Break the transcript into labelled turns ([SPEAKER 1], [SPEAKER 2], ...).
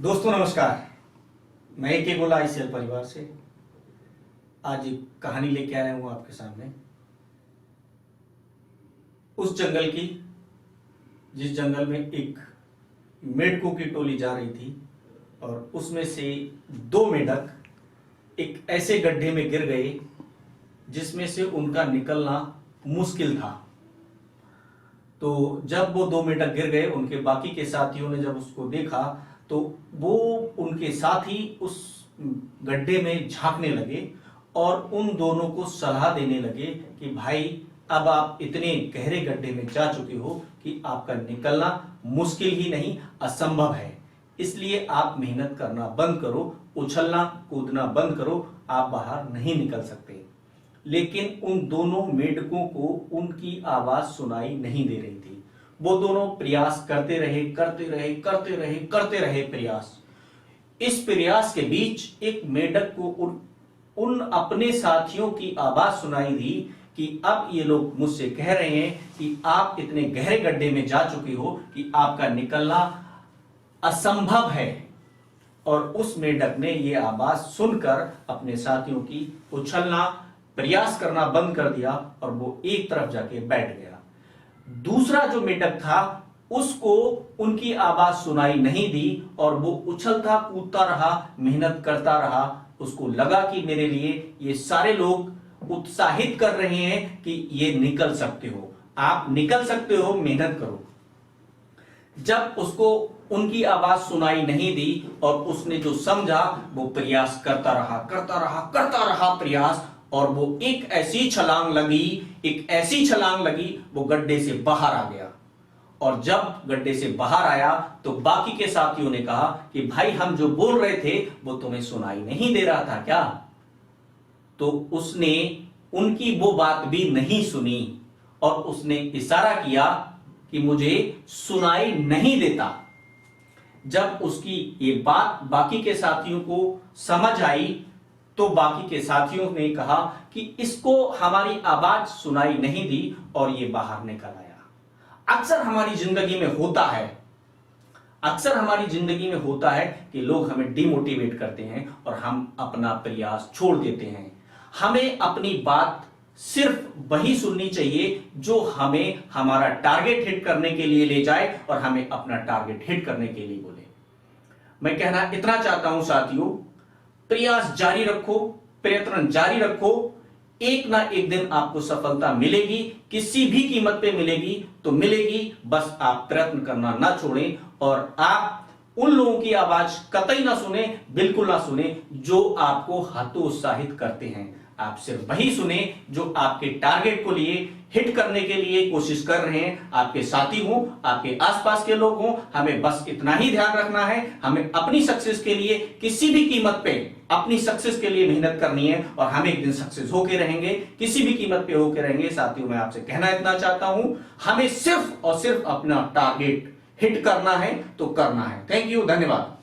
[SPEAKER 1] दोस्तों नमस्कार। मैं एक गोला आईसीएल परिवार से आज एक कहानी लेके आया हूं आपके सामने उस जंगल की जिस जंगल में एक मेढकों की टोली जा रही थी और उसमें से दो मेढक एक ऐसे गड्ढे में गिर गए जिसमें से उनका निकलना मुश्किल था। तो जब वो दो मेढक गिर गए, उनके बाकी के साथियों ने जब उसको देखा तो वो उनके साथ ही उस गड्ढे में झांकने लगे और उन दोनों को सलाह देने लगे कि भाई अब आप इतने गहरे गड्ढे में जा चुके हो कि आपका निकलना मुश्किल ही नहीं असंभव है, इसलिए आप मेहनत करना बंद करो, उछलना कूदना बंद करो, आप बाहर नहीं निकल सकते। लेकिन उन दोनों मेढकों को उनकी आवाज सुनाई नहीं दे रही थी। वो दोनों प्रयास करते रहे प्रयास। इस प्रयास के बीच एक मेढक को उन अपने साथियों की आवाज सुनाई दी कि अब ये लोग मुझसे कह रहे हैं कि आप इतने गहरे गड्ढे में जा चुके हो कि आपका निकलना असंभव है। और उस मेढक ने ये आवाज सुनकर अपने साथियों की उछलना प्रयास करना बंद कर दिया और वो एक तरफ जाके बैठ गया। दूसरा जो मेढक था उसको उनकी आवाज सुनाई नहीं दी और वो उछलता कूदता रहा, मेहनत करता रहा। उसको लगा कि मेरे लिए ये सारे लोग उत्साहित कर रहे हैं कि ये निकल सकते हो, आप निकल सकते हो, मेहनत करो। जब उसको उनकी आवाज सुनाई नहीं दी और उसने जो समझा वो प्रयास करता रहा प्रयास, और वो एक ऐसी छलांग लगी वो गड्ढे से बाहर आ गया। और जब गड्ढे से बाहर आया तो बाकी के साथियों ने कहा कि भाई हम जो बोल रहे थे वो तुम्हें सुनाई नहीं दे रहा था क्या? तो उसने उनकी वो बात भी नहीं सुनी और उसने इशारा किया कि मुझे सुनाई नहीं देता। जब उसकी ये बात बाकी के साथियों को समझ आई तो बाकी के साथियों ने कहा कि इसको हमारी आवाज सुनाई नहीं दी और ये बाहर निकल आया। अक्सर हमारी जिंदगी में होता है कि लोग हमें डिमोटिवेट करते हैं और हम अपना प्रयास छोड़ देते हैं। हमें अपनी बात सिर्फ वही सुननी चाहिए जो हमें हमारा टारगेट हिट करने के लिए ले जाए और हमें अपना टारगेट हिट करने के लिए बोले। मैं कहना इतना चाहता हूं साथियों, प्रयास जारी रखो, प्रयत्न जारी रखो, एक ना एक दिन आपको सफलता मिलेगी, किसी भी कीमत पे मिलेगी तो मिलेगी। बस आप प्रयत्न करना ना छोड़ें और आप उन लोगों की आवाज कतई ना सुने, बिल्कुल ना सुने जो आपको हतोत्साहित करते हैं। आप सिर्फ वही सुने जो आपके टारगेट को लिए हिट करने के लिए कोशिश कर रहे हैं। आपके साथी हो, आपके आसपास के लोग हो, हमें बस इतना ही ध्यान रखना है, हमें अपनी सक्सेस के लिए किसी भी कीमत पे अपनी सक्सेस के लिए मेहनत करनी है और हम एक दिन सक्सेस होके रहेंगे, किसी भी कीमत पे होके रहेंगे। साथियों मैं आपसे कहना इतना चाहता हूं, हमें सिर्फ और सिर्फ अपना टारगेट हिट करना है तो करना है। थैंक यू, धन्यवाद।